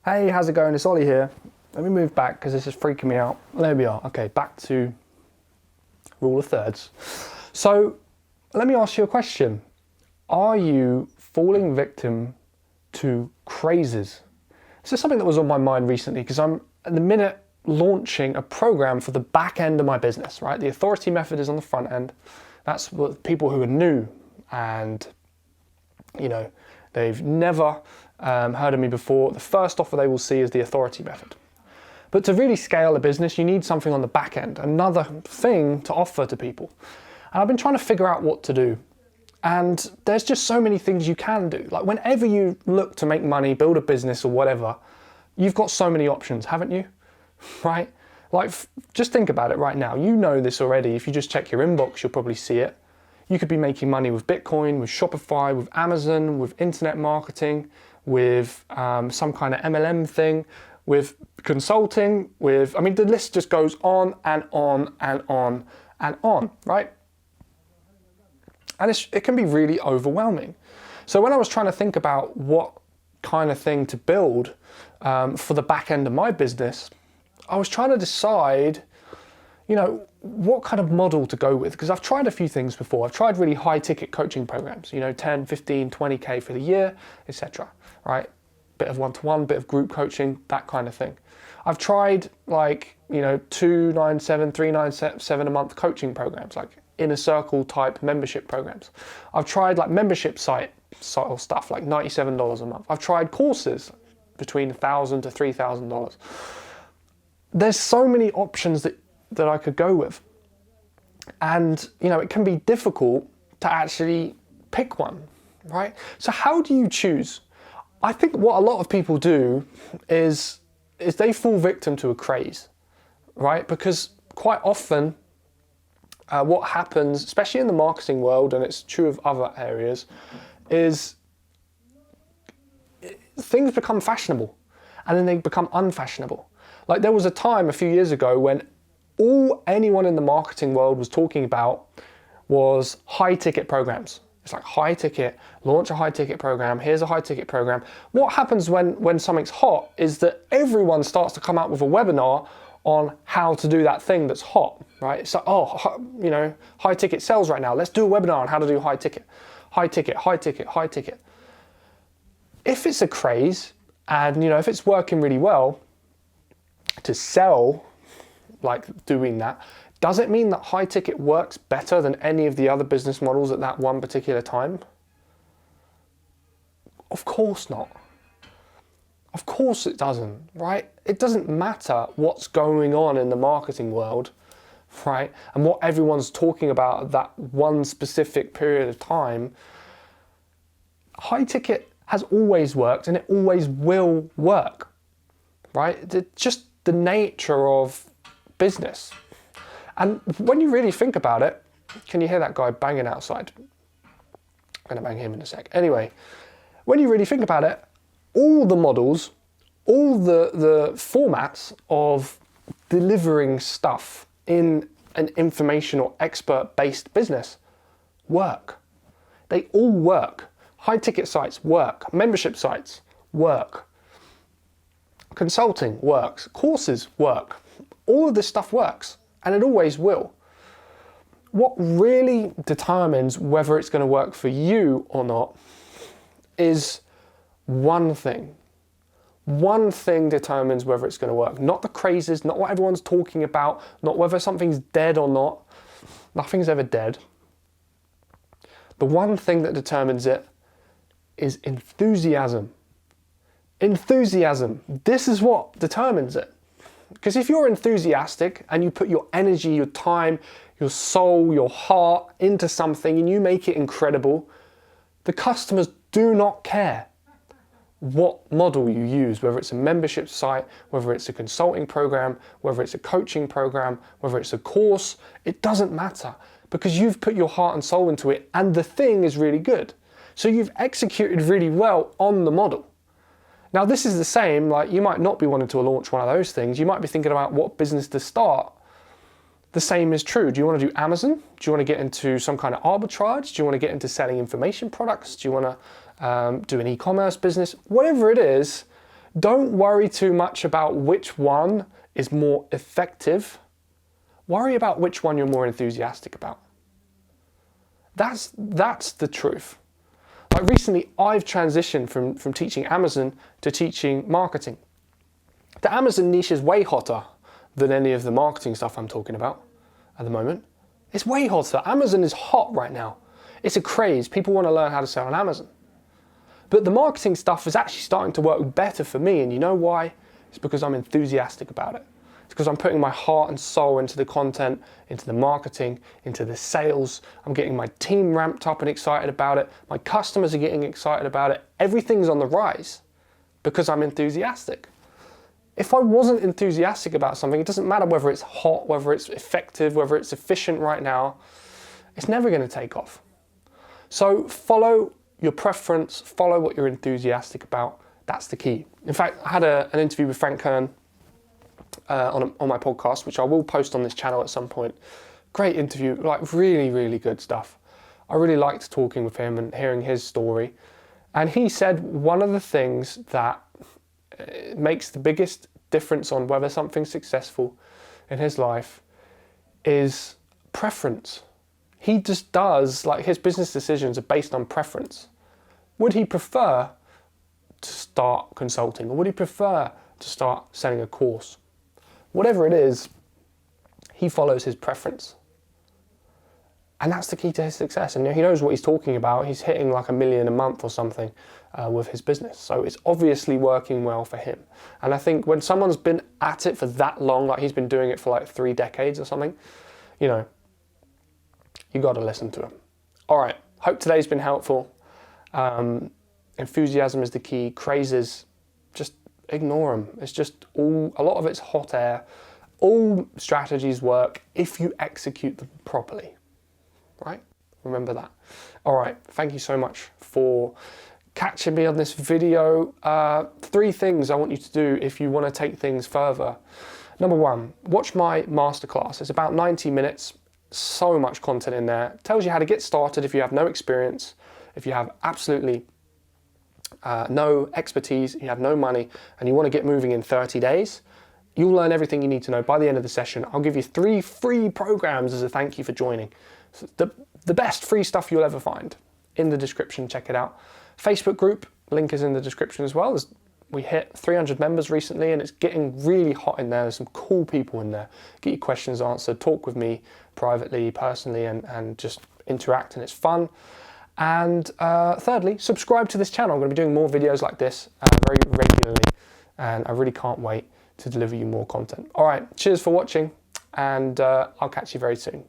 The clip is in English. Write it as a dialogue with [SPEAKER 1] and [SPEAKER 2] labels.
[SPEAKER 1] Hey, how's it going? It's Ollie here. Let me move back because this is freaking me out. There we are. Okay, back to rule of thirds. So let me ask you a question. Are you falling victim to crazes? This is something that was on my mind recently because I'm at the minute launching a program for the back end of my business, right? The authority method is on the front end. That's what people who are new and, they've never heard of me before. The first offer they will see is the authority method. But to really scale a business, you need something on the back end, another thing to offer to people. And I've been trying to figure out what to do. And there's just so many things you can do. Like whenever you look to make money, build a business or whatever, you've got so many options, haven't you? Right? Like just think about it right now. You know this already. If you just check your inbox, you'll probably see it. You could be making money with Bitcoin, with Shopify, with Amazon, with internet marketing, with some kind of MLM thing, with consulting, the list just goes on and on and on and on, right? And it can be really overwhelming. So when I was trying to think about what kind of thing to build for the back end of my business, I was trying to decide, what kind of model to go with, because I've tried a few things before. I've tried really high ticket coaching programs, 10, 15, 20K for the year, etc. Right? Bit of one-to-one, bit of group coaching, that kind of thing. I've tried 297, 397 a month coaching programs, like inner circle type membership programs. I've tried membership site stuff, like $97 a month. I've tried courses between $1,000 to $3,000. There's so many options that I could go with. And, it can be difficult to actually pick one, right? So how do you choose? I think what a lot of people do is they fall victim to a craze, right? Because quite often what happens, especially in the marketing world, and it's true of other areas, is things become fashionable and then they become unfashionable. Like there was a time a few years ago when all anyone in the marketing world was talking about was high ticket programs. It's like high ticket, launch a high ticket program, here's a high ticket program. What happens when something's hot is that everyone starts to come out with a webinar on how to do that thing that's hot, right? It's like, high ticket sales right now. Let's do a webinar on how to do high ticket, high ticket, high ticket, high ticket. If it's a craze and, if it's working really well to sell, like doing that, does it mean that high ticket works better than any of the other business models at that one particular time? Of course not. Of course it doesn't, right? It doesn't matter what's going on in the marketing world, right? And what everyone's talking about at that one specific period of time. High ticket has always worked and it always will work, right? It's just the nature of business. And when you really think about it, can you hear that guy banging outside? I'm gonna bang him in a sec. Anyway, when you really think about it, all the models, all the formats of delivering stuff in an information or expert-based business work. They all work. High ticket sites work. Membership sites work. Consulting works. Courses work. All of this stuff works, and it always will. What really determines whether it's going to work for you or not is one thing. One thing determines whether it's going to work. Not the crazes, not what everyone's talking about, not whether something's dead or not. Nothing's ever dead. The one thing that determines it is enthusiasm. Enthusiasm. This is what determines it. Because if you're enthusiastic and you put your energy, your time, your soul, your heart into something and you make it incredible, the customers do not care what model you use, whether it's a membership site, whether it's a consulting program, whether it's a coaching program, whether it's a course, it doesn't matter because you've put your heart and soul into it and the thing is really good. So you've executed really well on the model. Now this is the same, like you might not be wanting to launch one of those things. You might be thinking about what business to start. The same is true. Do you want to do Amazon? Do you want to get into some kind of arbitrage? Do you want to get into selling information products? Do you want to do an e-commerce business? Whatever it is, Don't worry too much about which one is more effective. Worry about which one you're more enthusiastic about. That's the truth. Like recently, I've transitioned from teaching Amazon to teaching marketing. The Amazon niche is way hotter than any of the marketing stuff I'm talking about at the moment. It's way hotter. Amazon is hot right now. It's a craze. People want to learn how to sell on Amazon. But the marketing stuff is actually starting to work better for me, and you know why? It's because I'm enthusiastic about it. It's because I'm putting my heart and soul into the content, into the marketing, into the sales. I'm getting my team ramped up and excited about it. My customers are getting excited about it. Everything's on the rise because I'm enthusiastic. If I wasn't enthusiastic about something, it doesn't matter whether it's hot, whether it's effective, whether it's efficient right now, it's never going to take off. So follow your preference, follow what you're enthusiastic about. That's the key. In fact, I had an interview with Frank Kern on my podcast, which I will post on this channel at some point. Great interview, like really, really good stuff. I really liked talking with him and hearing his story. And he said one of the things that makes the biggest difference on whether something's successful in his life is preference. He just does, like his business decisions are based on preference. Would he prefer to start consulting, or would he prefer to start selling a course? Whatever it is, he follows his preference. And that's the key to his success. And he knows what he's talking about. He's hitting like $1 million a month or something with his business. So it's obviously working well for him. And I think when someone's been at it for that long, like he's been doing it for like 3 decades or something, you know, you got to listen to him. All right, hope today's been helpful. Enthusiasm is the key. Crazes, just ignore them. It's just a lot of it's hot air. All strategies work if you execute them properly, right? Remember that. All right, thank you so much for catching me on this video. 3 things I want you to do if you want to take things further. Number 1, watch my masterclass. It's about 90 minutes. So much content in there. It tells you how to get started if you have no experience, if you have absolutely no expertise, you have no money, and you want to get moving in 30 days. You'll learn everything you need to know by the end of the session. I'll give you 3 free programs as a thank you for joining. So the best free stuff you'll ever find. In the description, check it out. Facebook group, link is in the description as well. We hit 300 members recently, and it's getting really hot in there. There's some cool people in there. Get your questions answered, talk with me privately, personally, and just interact, and it's fun. And thirdly, subscribe to this channel. I'm going to be doing more videos like this very regularly, and I really can't wait to deliver you more content. All right, cheers for watching, and I'll catch you very soon.